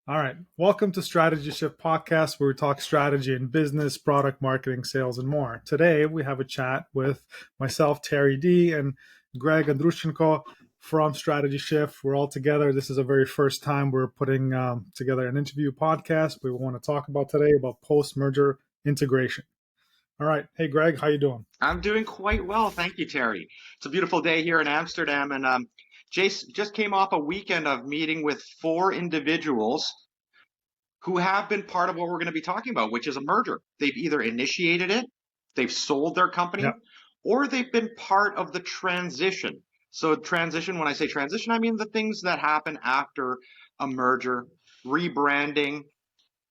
All right. Welcome to Strategy Shift podcast, where we talk strategy in business, product marketing, sales, and more. Today, we have a chat with myself, Terry D, and Greg Andrushchenko from Strategy Shift. We're all together. This is a very first time we're putting together an interview podcast. We want to talk about today about post-merger integration. All right. Hey, Greg, how you doing? I'm doing quite well. Thank you, Terry. It's a beautiful day here in Amsterdam. And Jace just came off a weekend of meeting with 4 individuals who have been part of what we're going to be talking about, which is a merger. They've either initiated it, they've sold their company, Yep. or they've been part of the transition. So transition, when I say transition, I mean the things that happen after a merger, rebranding,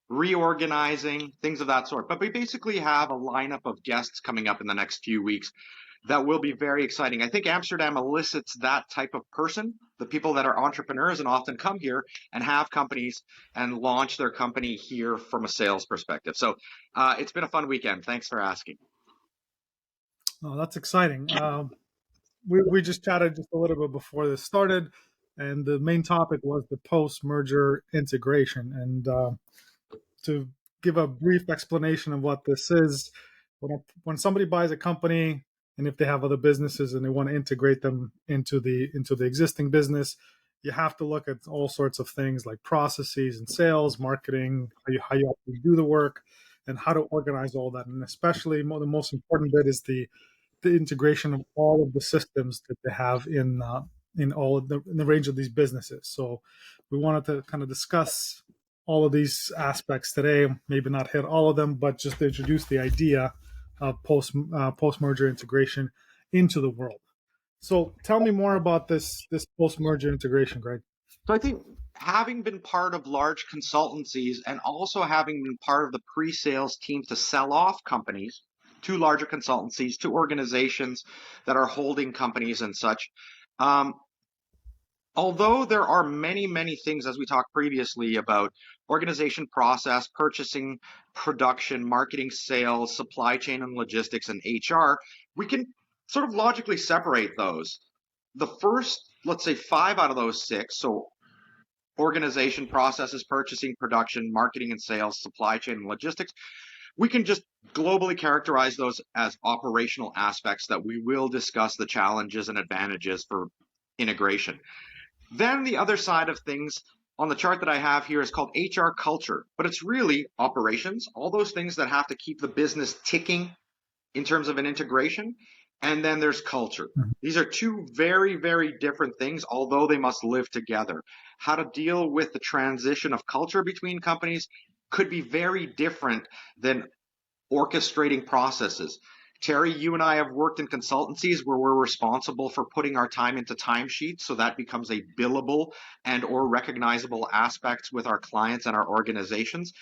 reorganizing, things of that sort. But we basically have a lineup of guests coming up in the next few weeks that will be very exciting. I think Amsterdam elicits that type of person, the people that are entrepreneurs and often come here and have companies and launch their company here from a sales perspective. So it's been a fun weekend. Thanks for asking. Oh, that's exciting. We just chatted just a little bit before this started, and the main topic was the post-merger integration. And to give a brief explanation of what this is, when somebody buys a company, and if they have other businesses and they want to integrate them into the existing business, you have to look at all sorts of things like processes and sales, marketing, how you actually do the work, and how to organize all that. And especially the most important bit is the integration of all of the systems that they have in all of in the range of these businesses. So we wanted to kind of discuss all of these aspects today. Maybe not hit all of them, but just to introduce the idea of post merger integration into the world. So tell me more about this post merger integration, Greg. So I think having been part of large consultancies and also having been part of the pre-sales team to sell off companies to larger consultancies, to organizations that are holding companies and such. Although there are many, many things, as we talked previously, about organization process, purchasing, production, marketing, sales, supply chain and logistics, and HR, we can sort of logically separate those. The first, let's say 5 out of those 6, so organization, processes, purchasing, production, marketing and sales, supply chain and logistics, we can just globally characterize those as operational aspects that we will discuss the challenges and advantages for integration. Then the other side of things on the chart that I have here is called HR culture, but it's really operations, all those things that have to keep the business ticking in terms of an integration. And then there's culture. These are 2 very, very different things, although they must live together. How to deal with the transition of culture between companies could be very different than orchestrating processes. Terry, you and I have worked in consultancies where we're responsible for putting our time into timesheets, so that becomes a billable and or recognizable aspects with our clients and our organizations.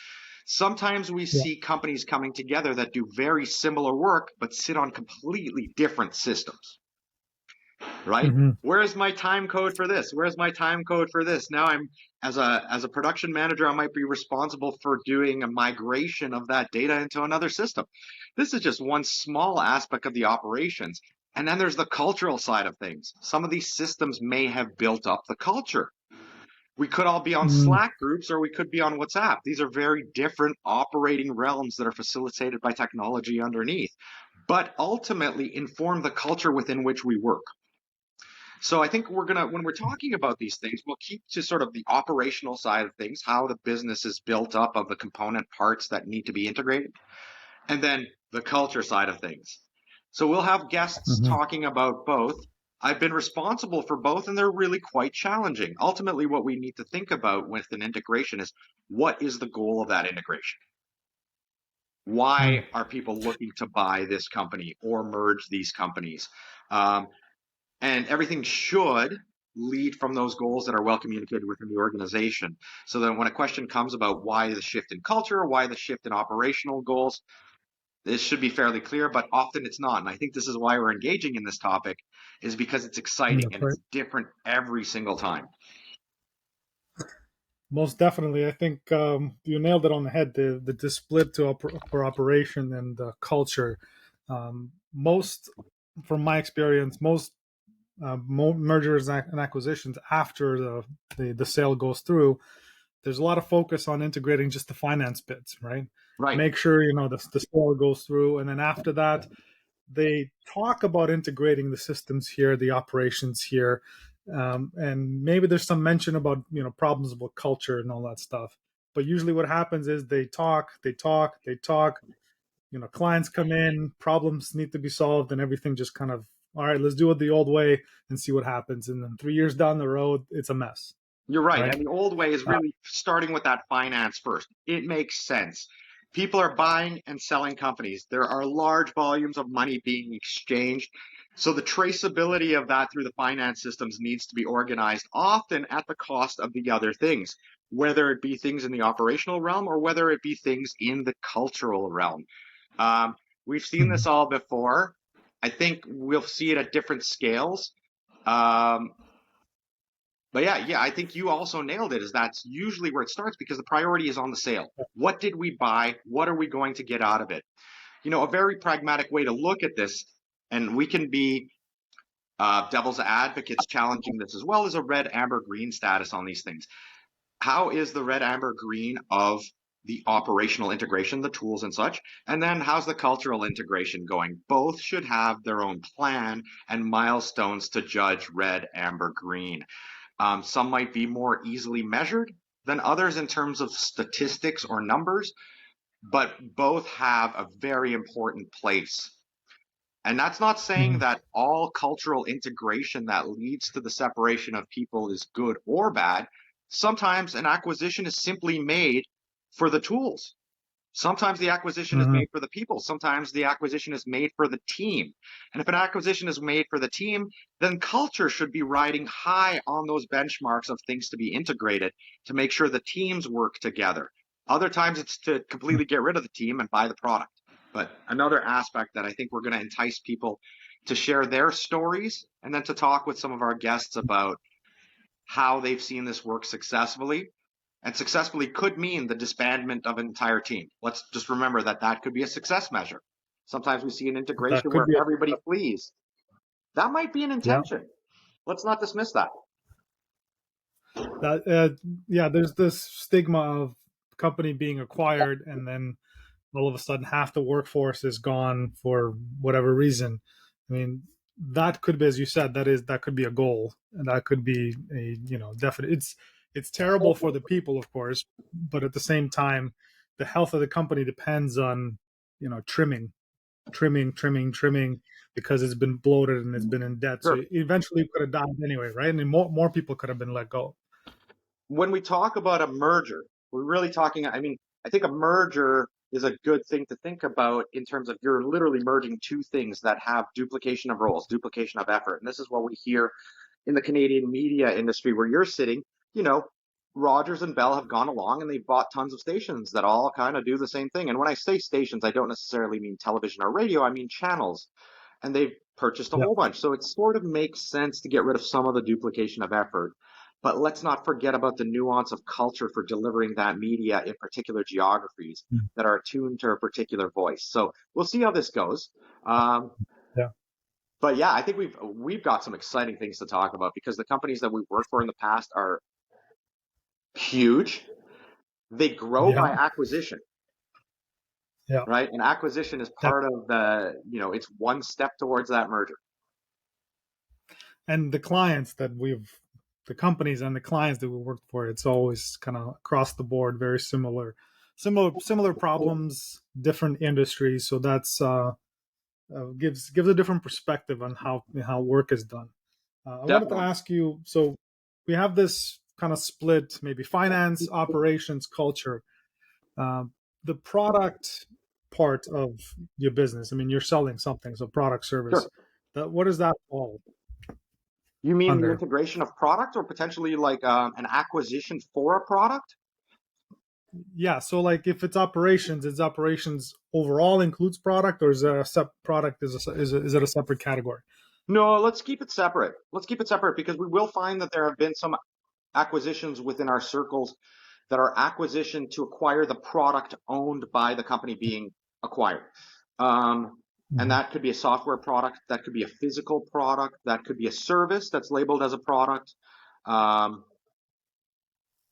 Sometimes we see companies coming together that do very similar work but sit on completely different systems. Right? Mm-hmm. Where's my time code for this? Where's my time code for this? Now I'm as a production manager, I might be responsible for doing a migration of that data into another system. This is just one small aspect of the operations. And then there's the cultural side of things. Some of these systems may have built up the culture. We could all be on Slack groups or we could be on WhatsApp. These are very different operating realms that are facilitated by technology underneath, but ultimately inform the culture within which we work. So I think when we're talking about these things, we'll keep to sort of the operational side of things, how the business is built up of the component parts that need to be integrated, and then the culture side of things. So we'll have guests talking about both. I've been responsible for both, and they're really quite challenging. Ultimately, what we need to think about with an integration is, what is the goal of that integration? Why are people looking to buy this company or merge these companies? And everything should lead from those goals that are well communicated within the organization. So that when a question comes about why the shift in culture, why the shift in operational goals, this should be fairly clear, but often it's not. And I think this is why we're engaging in this topic, is because it's exciting and it's different every single time. Most definitely. I think you nailed it on the head, the split for operation and culture. Most, from my experience, most mergers and acquisitions after the sale goes through, there's a lot of focus on integrating just the finance bits, right? Right. Make sure the sale goes through, and then after that, they talk about integrating the systems here, the operations here, and maybe there's some mention about problems about culture and all that stuff. But usually, what happens is they talk, they talk, they talk. Clients come in, problems need to be solved, and everything just kind of, all right, let's do it the old way and see what happens. And then 3 years down the road, it's a mess, You're right. right? And the old way is Uh, really starting with that finance first. It makes sense. People are buying and selling companies. There are large volumes of money being exchanged. So the traceability of that through the finance systems needs to be organized, often at the cost of the other things, whether it be things in the operational realm or whether it be things in the cultural realm. Um, we've seen this mhm, all before. I think we'll see it at different scales. Um, but yeah, I think you also nailed it. Is that's usually where it starts because the priority is on the sale. What did we buy? What are we going to get out of it? A very pragmatic way to look at this, and we can be devil's advocates challenging this as well as a red, amber, green status on these things. How is the red, amber, green of the operational integration, the tools and such? And then how's the cultural integration going? Both should have their own plan and milestones to judge red, amber, green. Some might be more easily measured than others in terms of statistics or numbers, but both have a very important place. And that's not saying mhm. that all cultural integration that leads to the separation of people is good or bad. Sometimes an acquisition is simply made for the tools. Sometimes the acquisition is Mhm. made for the people. Sometimes the acquisition is made for the team. And if an acquisition is made for the team, then culture should be riding high on those benchmarks of things to be integrated to make sure the teams work together. Other times it's to completely get rid of the team and buy the product. But another aspect that I think we're going to entice people to share their stories and then to talk with some of our guests about how they've seen this work successfully. And successfully could mean the disbandment of an entire team. Let's just remember that that could be a success measure. Sometimes we see an That integration could where be everybody flees. That might be an yeah. intention. Let's not dismiss that. That yeah, there's this stigma of company being acquired, and then all of a sudden half the workforce is gone for whatever reason. I mean, that could be, as you said, that could be a goal, and that could be a definite. It's terrible for the people, of course, but at the same time, the health of the company depends on trimming because it's been bloated and it's been in debt. So Sure. eventually, it could have died anyway, right? And more people could have been let go. When we talk about a merger, we're really talking, I think a merger is a good thing to think about in terms of you're literally merging two things that have duplication of roles, duplication of effort. And this is what we hear in the Canadian media industry where you're sitting, you know, Rogers and Bell have gone along and they've bought tons of stations that all kind of do the same thing. And when I say stations, I don't necessarily mean television or radio, I mean channels. And they've purchased a Yeah. whole bunch. So it sort of makes sense to get rid of some of the duplication of effort. But let's not forget about the nuance of culture for delivering that media in particular geographies Mm. that are attuned to a particular voice. So we'll see how this goes. Um, Yeah. but yeah, I think we've got some exciting things to talk about because the companies that we've worked for in the past are huge. They grow Yeah. by acquisition, Yeah. right? And acquisition is That, part of it's one step towards that merger. and the companies and the clients that we worked for, it's always kind of across the board, very similar problems, different industries. So that's gives a different perspective on how work is done. I wanted to Definitely. ask you, so we have this kind of split, maybe finance, operations, culture. Um, the product part of your business, I mean, you're selling something, so product service. Sure. What does that fall You mean the under? integration of product or potentially like an acquisition for a product? Yeah, so like if it's operations overall includes product, or is it a product is it a separate category? No, let's keep it separate. Let's keep it separate because we will find that there have been some acquisitions within our circles that are acquisition to acquire the product owned by the company being acquired. Um, and Mhm. that could be a software product, that could be a physical product, that could be a service that's labeled as a product. Um,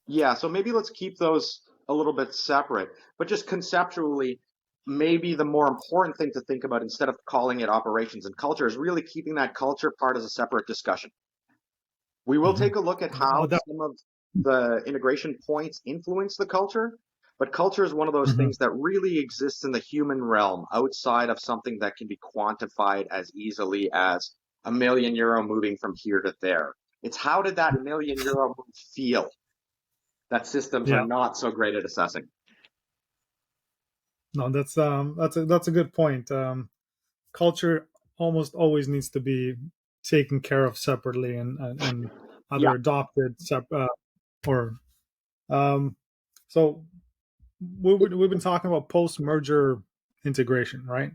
Yeah, so maybe let's keep those a little bit separate, but just conceptually, maybe the more important thing to think about instead of calling it operations and culture is really keeping that culture part as a separate discussion. We will Hmm. take a look at Oh, how that. some of the integration points influence the culture, but culture is one of those Hmm. things that really exists in the human realm outside of something that can be quantified as easily as €1 million moving from here to there. It's how did that €1 million move feel that systems are Yeah. not so great at assessing. No, that's a good point. Culture almost always needs to be taken care of separately and Yeah, either adopted or um, so we've been talking about post merger integration, right?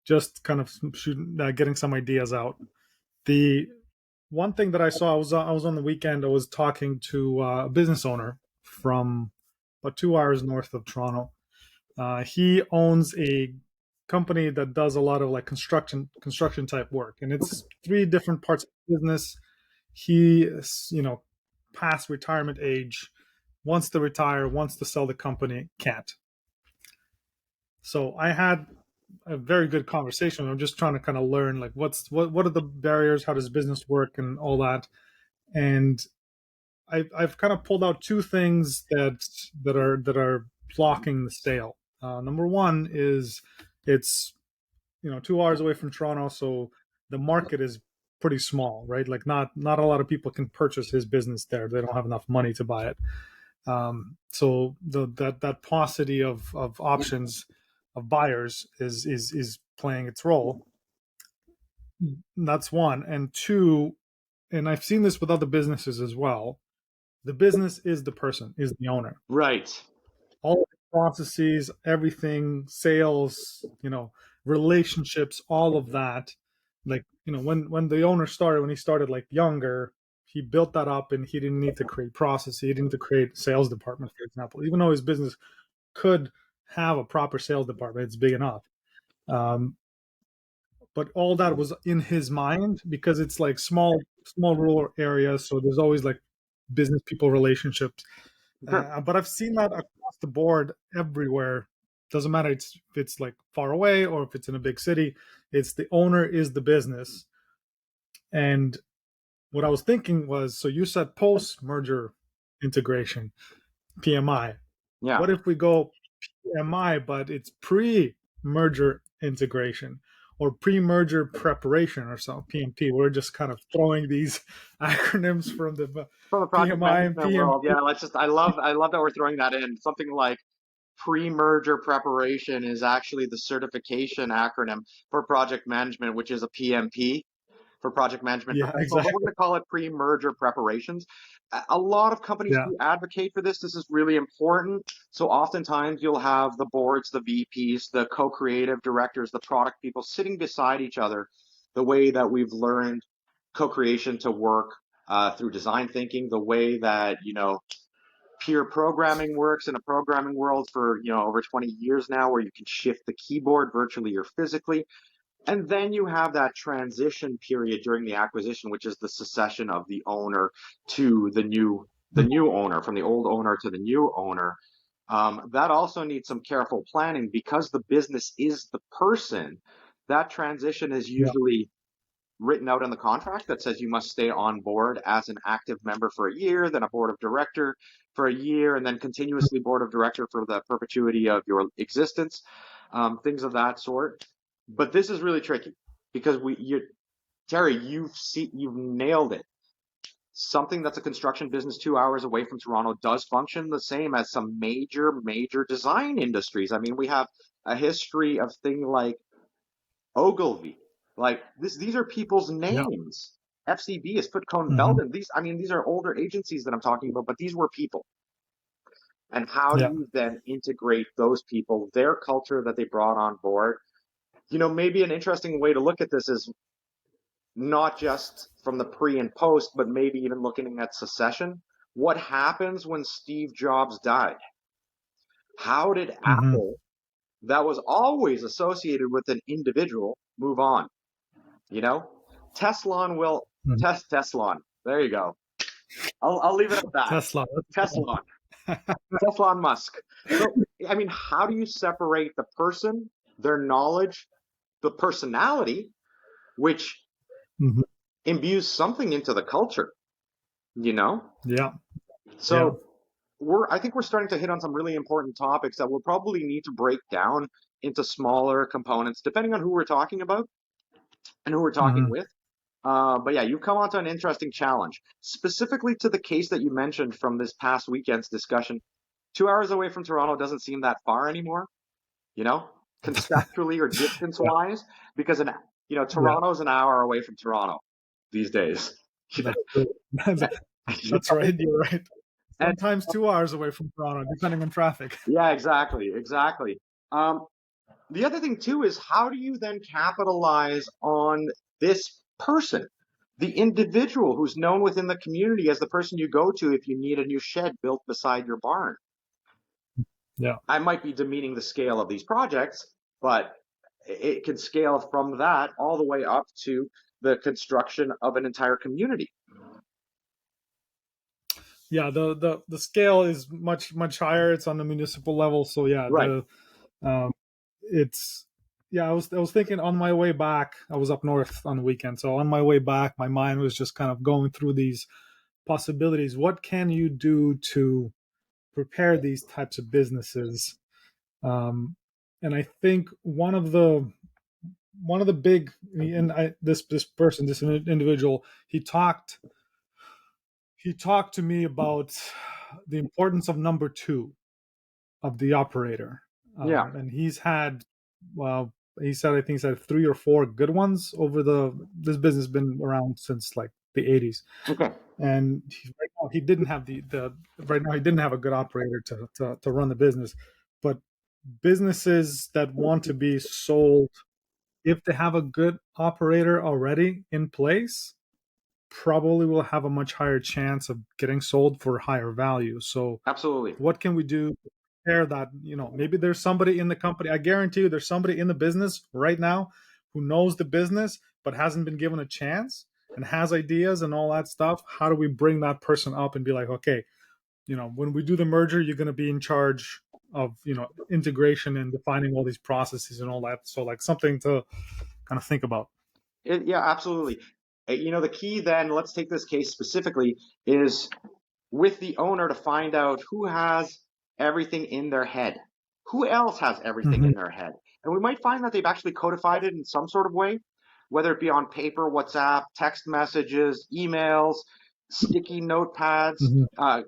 Just kind of shooting, getting some ideas out. The one thing that I saw, I was on the weekend. I was talking to a business owner from about 2 hours north of Toronto. He owns a company that does a lot of like construction type work, and it's three different parts of the business. He is, past retirement age, wants to retire, wants to sell the company, can't. So I had a very good conversation. I'm just trying to kind of learn like what are the barriers, how does business work, and all that. And I've kind of pulled out two things that are blocking the sale. Number one is it's 2 hours away from Toronto, so the market is pretty small, right? Like not a lot of people can purchase his business there. They don't have enough money to buy it. So that paucity of options of buyers is playing its role. That's one, and two, and I've seen this with other businesses as well. The business is the person, is the owner. right. All of the processes, everything, sales, relationships, all of that. Like, when the owner started, when he started like younger, he built that up and he didn't need to create process. He didn't need to create a sales department, for example, even though his business could have a proper sales department. It's big enough. Um, but all that was in his mind because it's like small rural areas. So there's always like business people relationships. Sure. But I've seen that across the board everywhere. Doesn't matter if it's like far away or if it's in a big city. It's the owner is the business. And what I was thinking was, so you said post merger integration, PMI. Yeah. What if we go PMI, but it's pre merger integration or pre merger preparation or so, PMP? We're just kind of throwing these acronyms from the From the project PMI and management world, PMP. yeah, let's just I love that we're throwing that in. Something like pre-merger preparation is actually the certification acronym for project management, which is a PMP for project management Yeah, professional, but we're exactly. going to call it pre-merger preparations. A lot of companies Yeah. do advocate for this. This is really important. So oftentimes you'll have the boards, the VPs, the co-creative directors, the product people sitting beside each other, the way that we've learned co-creation to work through design thinking, the way that, peer programming works in a programming world for, over 20 years now, where you can shift the keyboard virtually or physically. And then you have that transition period during the acquisition, which is the succession of the owner to the new owner, from the old owner to the new owner. That also needs some careful planning because the business is the person. That transition is Yeah. usually written out in the contract that says you must stay on board as an active member for a year, then a board of director for a year, and then continuously board of director for the perpetuity of your existence, things of that sort. But this is really tricky because Terry, you've nailed it. Something that's a construction business 2 hours away from Toronto does function the same as some major design industries. I mean, we have a history of things like Ogilvy. Like these are people's Yeah. names. FCB is Foot Cone Hmm. Belden. These are older agencies that I'm talking about, but these were people. And how do Yeah. you then integrate those people, their culture that they brought on board? Maybe an interesting way to look at this is not just from the pre and post, but maybe even looking at secession. What happens when Steve Jobs died? How did Hmm. Apple, that was always associated with an individual, move on? You know, Tesla will Hmm. Tesla. There you go. I'll leave it at that. Tesla. Tesla, Tesla and Musk. So, I mean, how do you separate the person, their knowledge, the personality, which Mhm. imbues something into the culture, you know? Yeah. Yeah. So I think we're starting to hit on some really important topics that we'll probably need to break down into smaller components, depending on who we're talking about and who we're talking Mhm. with. But yeah, you've come onto an interesting challenge, specifically to the case that you mentioned from this past weekend's discussion. 2 hours away from Toronto doesn't seem that far anymore, you know, conceptually or distance Yeah. wise, because Yeah. Toronto's an hour away from Toronto these days. That's true. You That's know? right. You're right. And Sometimes 2 hours away from Toronto, depending on traffic. yeah, exactly, exactly. Um, the other thing too is how do you then capitalize on this person, the individual who's known within the community as the person you go to if you need a new shed built beside your barn? Yeah. I might be demeaning the scale of these projects, but it can scale from that all the way up to the construction of an entire community. Yeah. The scale is much higher. It's on the municipal level. So yeah, Right. um, it's yeah. I was thinking on my way back. I was up north on the weekend, so on my way back, my mind was just kind of going through these possibilities. What can you do to prepare these types of businesses? And I think one of the big and this person, this individual, he talked to me about the importance of number two, of the operator. Yeah. And he's had, well, he said, I think he said 3 or 4 good ones over this business has been around since like the 80s. Okay. And right now he didn't have right now he didn't have a good operator to run the business. But businesses that want to be sold, if they have a good operator already in place, probably will have a much higher chance of getting sold for higher value. So Absolutely. what can we do to prepare that? Maybe there's somebody in the company. I guarantee you there's somebody in the business right now who knows the business but hasn't been given a chance and has ideas and all that stuff. How do we bring that person up and be like, okay, when we do the merger, you're going to be in charge of integration and defining all these processes and all that. So like something to kind of think about. Yeah, absolutely. The key then, let's take this case specifically, is with the owner to find out who has everything in their head. Who else has everything Hmm. in their head? And we might find that they've actually codified it in some sort of way, whether it be on paper, WhatsApp, text messages, emails, sticky notepads. Hmm.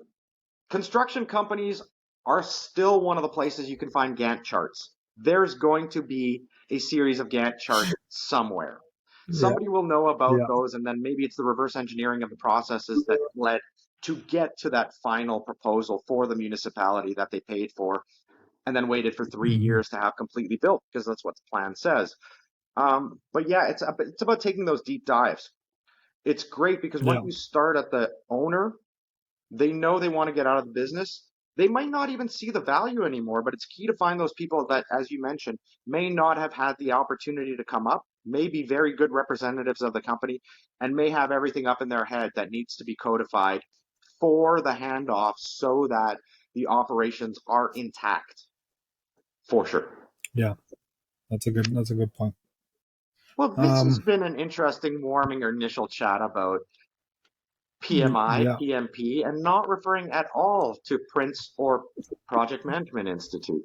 Construction companies are still one of the places you can find Gantt charts. There's going to be a series of Gantt charts somewhere. Yeah. Somebody will know about Yeah. those, and then maybe it's the reverse engineering of the processes that led to get to that final proposal for the municipality that they paid for and then waited for three Hmm. years to have completely built because that's what the plan says. But yeah, it's about taking those deep dives. It's great because once Yeah. you start at the owner, they know they want to get out of the business. They might not even see the value anymore, but it's key to find those people that, as you mentioned, may not have had the opportunity to come up, may be very good representatives of the company, and may have everything up in their head that needs to be codified for the handoff so that the operations are intact for sure. Yeah. That's a good point. Well, this has Um, been an interesting, warming initial chat about PMI, yeah. PMP, and not referring at all to Prince or Project Management Institute.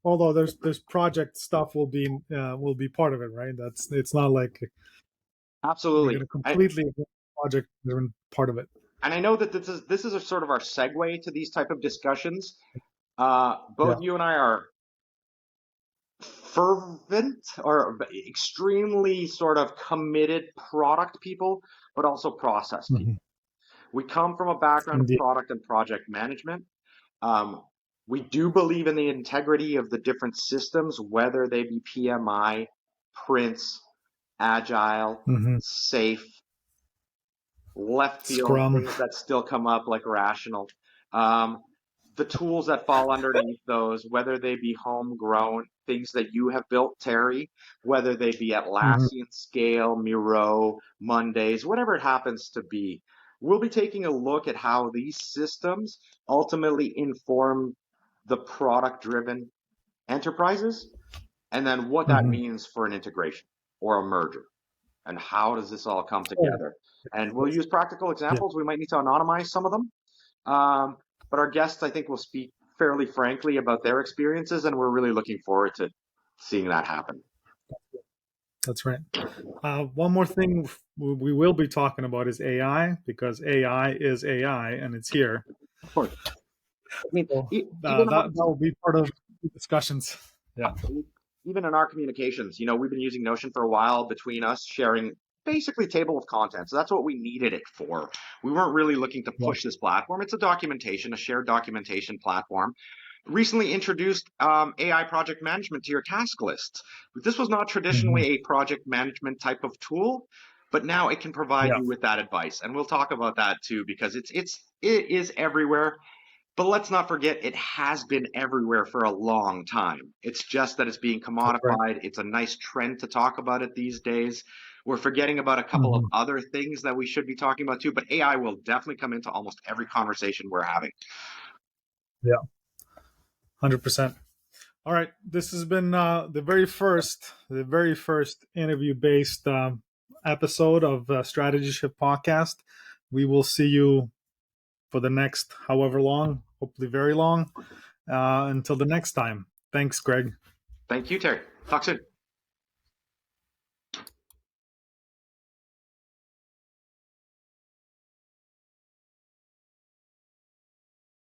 Although there's project stuff will be part of it, right? It's not like you're Absolutely. going to completely avoid project different part of it. And I know that this is a sort of our segue to these type of discussions. Both Yeah. you and I are fervent or extremely sort of committed product people, but also process Hmm. people. We come from a background of Indeed. product and project management. Um, we do believe in the integrity of the different systems, whether they be PMI, Prince, Agile, Hmm. Safe, left field Scrum. things that still come up like rational. Um, the tools that fall underneath those, whether they be homegrown, things that you have built, Terry, whether they be Hmm. Atlassian Scale, Miro, Mondays, whatever it happens to be. we'll be taking a look at how these systems ultimately inform the product driven enterprises, and then what that Hmm. means for an integration or a merger, and how does this all come Oh, together. And we'll yes. use practical Yeah, examples. We might need to anonymize some of them, but our guests, I think, will speak fairly frankly about their experiences, and we're really looking forward to seeing that happen. that's right. One more thing we will be talking about is AI, because AI is AI and it's here. Of course. I mean, So even that will be part of the discussions. Yeah. even in our communications, we've been using Notion for a while between us, sharing basically table of contents. So that's what we needed it for. We weren't really looking to Yeah. push this platform. It's a shared documentation platform. Recently introduced AI project management to your task lists. This was not Hmm. traditionally a project management type of tool, but now it can provide Yeah. you with that advice. And we'll talk about that too, because it is everywhere. But let's not forget, it has been everywhere for a long time. It's just that it's being That's right. commodified. It's a nice trend to talk about it these days. We're forgetting about a couple of Hmm. other things that we should be talking about too, but AI will definitely come into almost every conversation we're having. Yeah. 100%. All right. This has been the very first interview based episode of Strategy Shift podcast. We will see you for the next however long, hopefully very long. Until the next time. Thanks, Greg. Thank you, Terry. Talk soon.